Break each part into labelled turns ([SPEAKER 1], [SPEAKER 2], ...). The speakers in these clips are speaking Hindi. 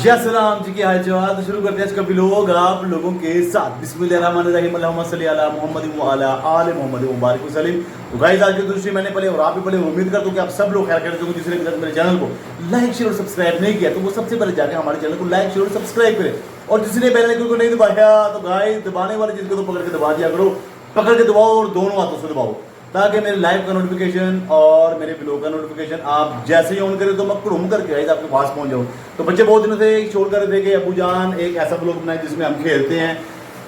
[SPEAKER 1] जय सलाम जी की हाल चाल। तो शुरू करते हैं आज का व्लॉग आप लोगों के साथ। बिस्मिल्लाहिर्रहमानिर्रहीम, अल्लाहुम्मा सल्ली अला मुहम्मद व अला आले मुहम्मद व बारिक वसल्लम। तो गाइस आज की दूसरी मैंने पढ़े और आप भी पढ़े। उम्मीद करता हूं कि आप सब लोग खैर करते होंगे। जिसने मेरे चैनल को लाइक शेयर और सब्सक्राइब नहीं किया तो वो सबसे पहले जाकर हमारे चैनल को लाइक शेयर और सब्सक्राइब करें। और जिसने बेल आइकन को नहीं दबाया तो गाइस दबाने वाले जिसको तो पकड़ के दबा दिया करो, पकड़ के दबाओ और दोनों हाथों से दबाओ ताकि मेरे लाइव का नोटिफिकेशन और मेरे ब्लॉग का नोटिफिकेशन आप जैसे ही ऑन करें तो मैं घूम करके गाइस आपके पास पहुंच जाऊं। तो बच्चे बहुत दिनों से शोर कर रहे थे कि अबू जान एक ऐसा ब्लॉग बनाए जिसमें हम खेलते हैं,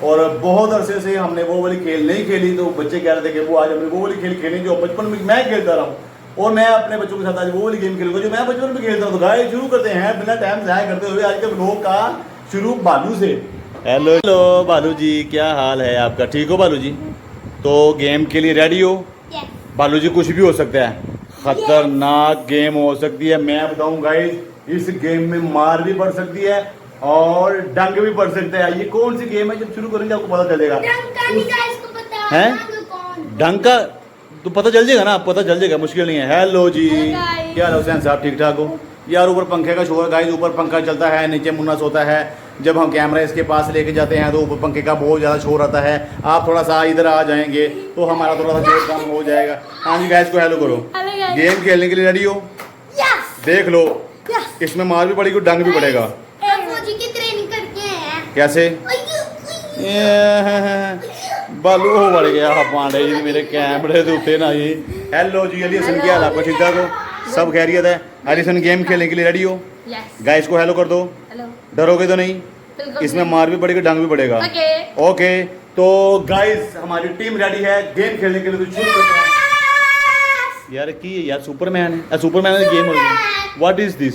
[SPEAKER 1] और बहुत अरसे से हमने वो वाली खेल नहीं खेली। तो बच्चे कह रहे थे कि वो आज हमने वो वाली खेल खेलें जो बचपन में मैं खेलता रहा हूँ और मैं अपने बच्चों के साथ आज वो वाली गेम खेलूंगा जो मैं बचपन में खेलता हूँ। तो गाइस शुरू करते हैं बिना टाइम ज़ाया करते हुए आज के ब्लॉग का शुरू बालू से। हेलो हेलो बालू जी, क्या हाल है आपका? ठीक हो बालू जी? तो गेम के लिए रेडी हो? बालू जी कुछ भी हो सकता है, खतरनाक गेम हो सकती है। मैं बताऊं गाइस, इस गेम में मार भी पड़ सकती है और डंग भी पड़ सकता है। ये कौन सी गेम है, जब शुरू करेंगे आपको पता चलेगा। हैं डंग का तो पता चल जाएगा ना, पता चल जाएगा, मुश्किल नहीं है। हेलो जी, क्या हाल है हुसैन साहब? ठीक ठाक हो यार? ऊपर पंखे का शोर गाइस, ऊपर पंखा चलता है, नीचे मुन्ना सोता है। जब हम कैमरा इसके पास लेके जाते हैं तो ऊपर पंखे का बहुत ज़्यादा शोर आता है। आप थोड़ा सा इधर आ जाएंगे तो हमारा थोड़ा सा शोर कम हो जाएगा। हाँ जी गाइस को हेलो करो। गेम खेलने के लिए रेडी हो? देख लो, इसमें मार भी पड़ेगी, डंग भी पड़ेगा। कैसे? बालू हो बढ़ गया पांडे जी मेरे कैमरे के उत्ते ना जी। हेलो जी अली हसन, क्या हाल आपका? ठीक ठाक हो? सब खैरियत है? अली हसन गेम खेलने के लिए रेडी हो? गाइस को हेलो कर दो। डरोगे तो नहीं? इसमें मार भी पड़ेगा, डंग भी पड़ेगा। ओके तो गाइस हमारी टीम रेडी है गेम खेलने के लिए। तो शुरू करते हैं। यार की यार सुपरमैन है, सुपरमैन की गेम हो रही है। What is this?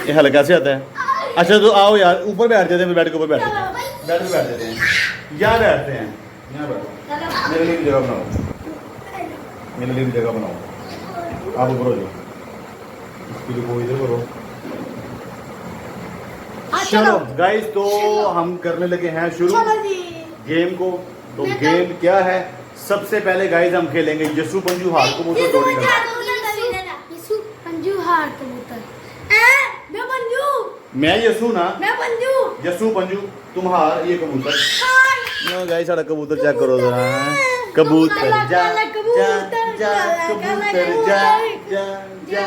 [SPEAKER 1] ये हल्का से आता है। अच्छा तो आओ यार ऊपर बैठ जाते हैं, बेड के ऊपर बैठ जाते हैं, बेड पे बैठ जाते हैं, यहाँ बैठते हैं, यहाँ बैठो। मेरे लिए भी जगह बनाओ, मेरे लिए भी जगह बनाओ। आप ऊपर हो जाओ, इसके लिए कोई इधर करो। चलो गाइस तो हम करने लगे हैं शुरू गेम को। तो गेम क्या है? सबसे पहले गाइस हम खेलेंगे यस्सू पंजू हार कबूतर डोरी का। मैं यस्सू ना, मैं पंजू, यस्सू पंजू, तुम हार, ये कबूतर। नो गाइस सारा कबूतर चेक करो जरा। कबूतर जा जा जा, कबूतर जा जा जा।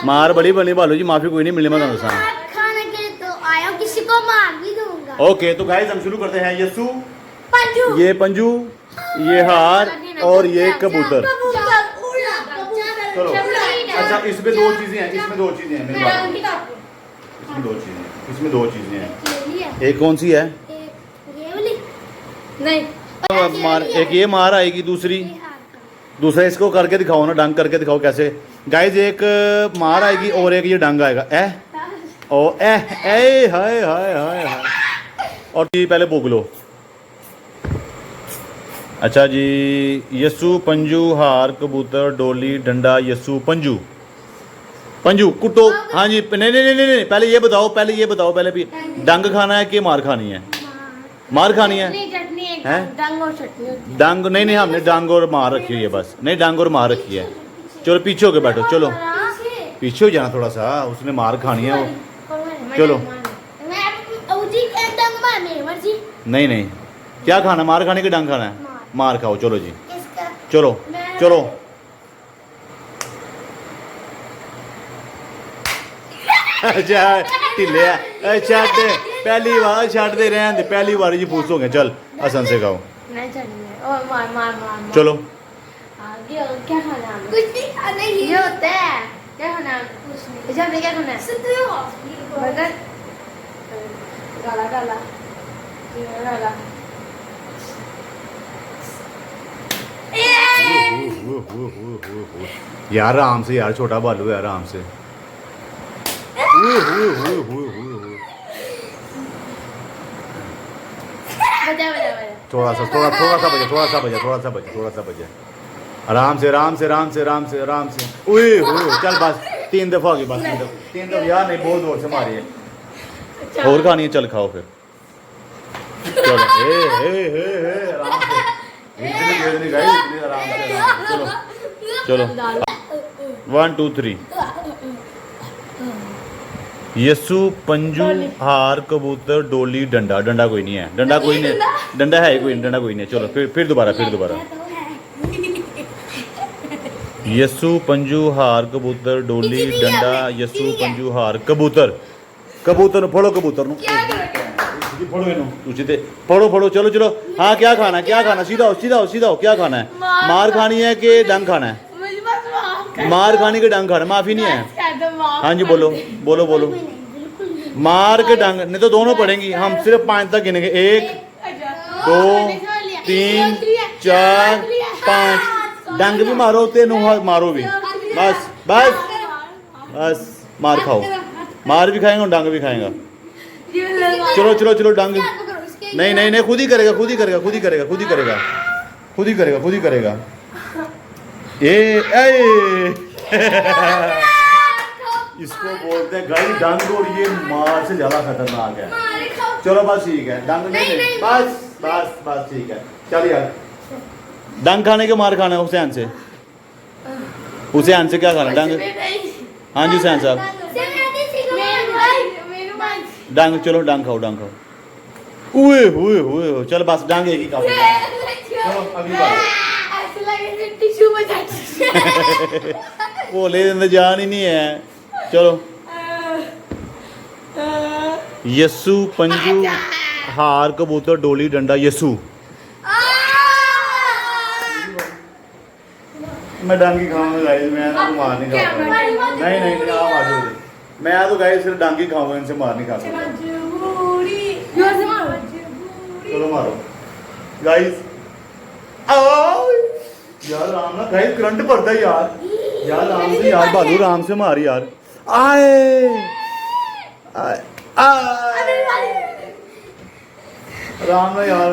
[SPEAKER 1] मार बड़ी बनी बालू जी, माफी कोई नहीं मिलने में
[SPEAKER 2] खाने के तो आया, किसी को मार भी दूंगा।
[SPEAKER 1] ओके तो गाइस हम शुरू करते हैं। यस्सू पंजू, ये पंजू, ये हार और ये कबूतर। चलो अच्छा इसमें दो चीजें हैं, इसमें दो चीजें हैं मेरी बात, इसमें दो चीजें, इसमें दो चीजें हैं। एक कौन सी है? नहीं मार, एक ये मार आएगी, दूसरा इसको करके दिखाओ ना, डंग करके दिखाओ कैसे। गाइस एक मार आएगी और एक ये डंग आएगा। ओ हाय हाय हाय हाय। और पहले भोग लो। अच्छा जी, यस्सू पंजू हार कबूतर डोली डंडा यस्सू पंजू। पंजू कुटो। हाँ जी, नहीं नहीं नहीं नहीं, पहले ये बताओ, पहले भी डंग खाना है कि मार खानी है? मार खानी है। डंग नहीं नहीं, हमने डंग और मार रखी हुई है बस। नहीं डंग और मार रखी है। चलो पीछे होके बैठो, चलो पीछे हो जाना थोड़ा सा, उसने मार खानी है वो। चलो नहीं नहीं, क्या खाना? मार खाने की डंग खाना है? मार खाओ। चलो जी, चलो चलो। अच्छा ढिले, अच्छा पहली बार छट दे रहे हैं, पहली बार जी पूछ हो गया। चल हसन से खाओ। चलो
[SPEAKER 2] क्या खाना? कुछ नहीं, ये होता है क्या खाना? कुछ नहीं। क्या खाना है? बर्गर, गाला गाला गाला।
[SPEAKER 1] यार आराम से यार, छोटा बालू है, आराम से। थोड़ा सा बजा। आराम से आराम से आराम से आराम से आराम से। चल बस 3 दफा होगी, बस 3 दफा यार, नहीं बहुत जोर से मारी है। और खानी है? चल खाओ फिर। चलो आराम से, आराम से। चलो चलो 1 2 3 यस्सु पंजू हार कबूतर डोली डंडा डंडा कोई नहीं है डंडा कोई नहीं डंडा है कोई नहीं डंडा कोई नहीं चलो फिर दोबारा यस्सु पंजू हार कबूतर डोली डंडा यस्सु पंजू हार कबूतर कबूतर फड़ो कबूतर नु फड़ो इनु उचिते फड़ो चलो हाँ क्या खाना सीधा हो क्या खाना है मार खानी है कि डंग खाना है मार खाने के डंग खाना माफी नहीं है हाँ जी बोलो मार के डंग नहीं तो दोनों पड़ेंगी हम सिर्फ 5 तक गिनेंगे 1 2 3 4 5 डंग भी मारो तेनू मारो भी बस मार खाओ मार भी खाएंगा और डंग भी खाएगा चलो डंग नहीं खुद ही करेगा ए इसको बोलते हैं गाइस डंग और ये मार से ज्यादा खतरनाक है चलो बस ठीक है डंग नहीं बस ठीक है चल यार डंग खाने के मार खाना है हुसैन से क्या खाना डंग हाँ जी हुसैन साहब डंग चलो डंग खाओ हुए चल बस डंग एक ही खाओ चलो अगली बार वो ले जान ही नहीं है चलो यस्सु पंजू हार कबूतर डोली डंडा यस्सु मैं डंग ही खाऊंगा गाइस मैं तो मार नहीं खाऊंगा नहीं आप आ जाओ मैं तो गाइस सिर्फ डंग ही खाऊंगा इनसे मार नहीं खा सकता चलो मारो गाइस यार राम ना गाइस करंट पड़ता है यार राम से यार बालू राम से मार यार राम ना यार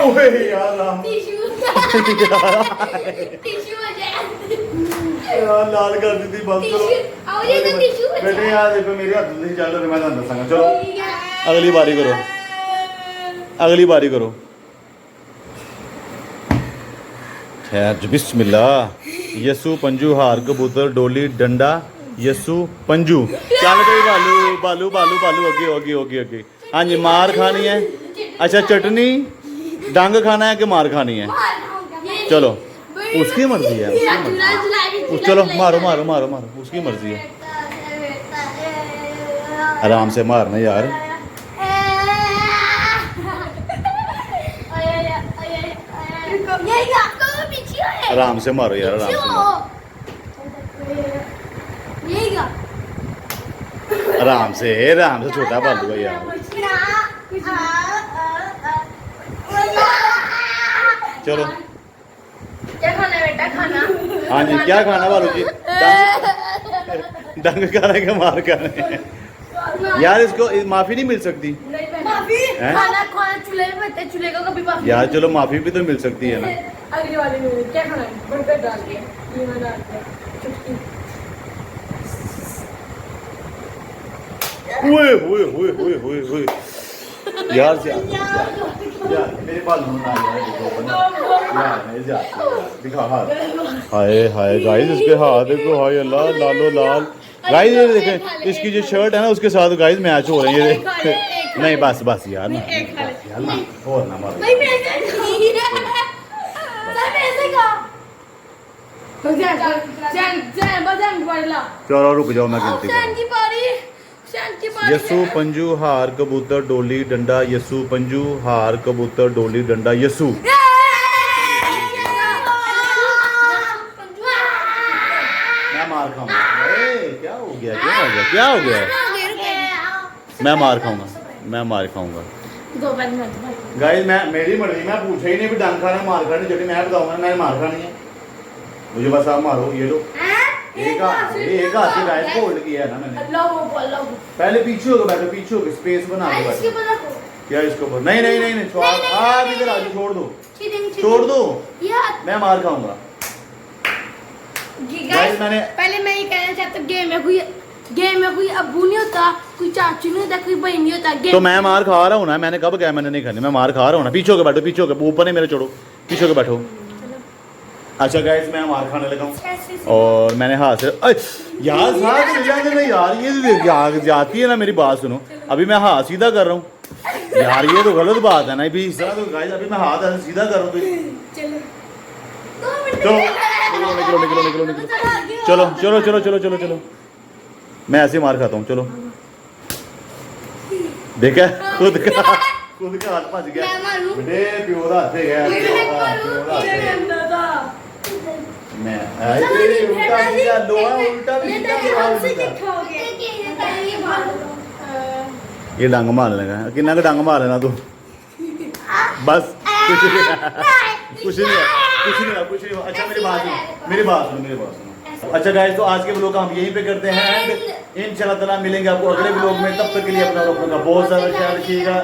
[SPEAKER 1] ओए यार राम यार लाल कर दी थी बंद करो बेटे यार देखो मेरी हाथ नहीं चल रही मैं दसांगा चलो अगली बारी करो खैर बिस्मिल्लाह यस्सु पंजू हार कबूतर डोली डंडा यस्सु पंजू चल भाई बालू अगे हाँ जी मार खानी है अच्छा चटनी डंग खाना है कि मार खानी है चलो उसकी मर्जी है चलो मारो उसकी मर्जी है आराम से मारना यार आराम से मारो यार आराम से छोटा बालू है यार चलो
[SPEAKER 2] क्या खाना है बेटा खाना
[SPEAKER 1] हाँ जी क्या खाना बालू जी डंग खाने के मार खाने यार इसको माफी नहीं मिल सकती
[SPEAKER 2] खाना चूल्हे में चूल्हे को कभी माफी
[SPEAKER 1] यार चलो माफी भी तो मिल सकती है ना
[SPEAKER 2] अगली वाली में क्या खाना है बर्गर डाल के कीमा डाल के चुटकी
[SPEAKER 1] हुए यार मेरे बाल दिखा हाथ हाय गाइस इसके हाथ देखो हाय अल्लाह लालो लाल गाइस ये देखें इसकी जो शर्ट है ना उसके साथ गाइस मैच हो रही है नहीं बस यार ना और ना मारो चलो रुक जाओ मैं गिनती यस्सु पंजू हार कबूतर डोली डंडा यस्सु पंजू हार कबूतर डोली डंडा यस्सु मैं मार खाऊंगा क्या हो गया मैं मार खाऊंगा गाइस मैं मेरी मर्जी मैं पूछा ही नहीं भी डंग खाना मार खानी जब मैं बताऊंगा मैंने मार खानी है मुझे बस आप मारो ये लो एक हाथ से गाइस को होल्ड किया है ना मैंने पहले पीछे होकर बैठो पीछे होकर स्पेस बना के बैठो क्या इसको नहीं आप इधर आ जाओ छोड़ दो मैं मार खाऊंगा गाइस मैंने
[SPEAKER 2] पहले मैं ये कहना चाहता हूं गेम में कोई अब्बू नहीं होता कोई चाचू नहीं होता कोई बहन नहीं होता
[SPEAKER 1] तो मैं मार खा रहा हूँ ना मैंने कब कहा मैंने नहीं खानी मैं मार खा रहा हूँ ना पीछे होकर बैठो ऊपर नहीं मेरे छोड़ो पीछे होकर बैठो अच्छा गाइस मैं मार खाने लगा हूँ और मैंने हाथ से यार साथ मिला दे ना यार, ये जाती है ना, मेरी बात सुनो, अभी मैं हाथ सीधा कर रहा हूँ यार, ये तो गलत बात है ना, अभी इस तरह तो गाइस अभी मैं हाथ ऐसे सीधा कर रहा हूँ, चलो निकलो निकलो निकलो निकलो, चलो चलो चलो चलो चलो चलो, मैं ऐसे मार खाता हूँ, चलो देखा खुद का हाथ भज गया, बेटे प्यो दा हाथ है मैं उल्टा सीधा लोहा उल्टा भी सीधा, ये डंग मार लेगा, कितना का डंग मार लेना तू, बस कुछ नहीं अच्छा मेरी बात सुनो। अच्छा गाइस तो आज के व्लॉग का हम यहीं पे करते हैं एंड इंशाल्लाह ताला मिलेंगे आपको अगले व्लॉग में, तब तक के लिए अपना बहुत सारा ख्याल रखिएगा।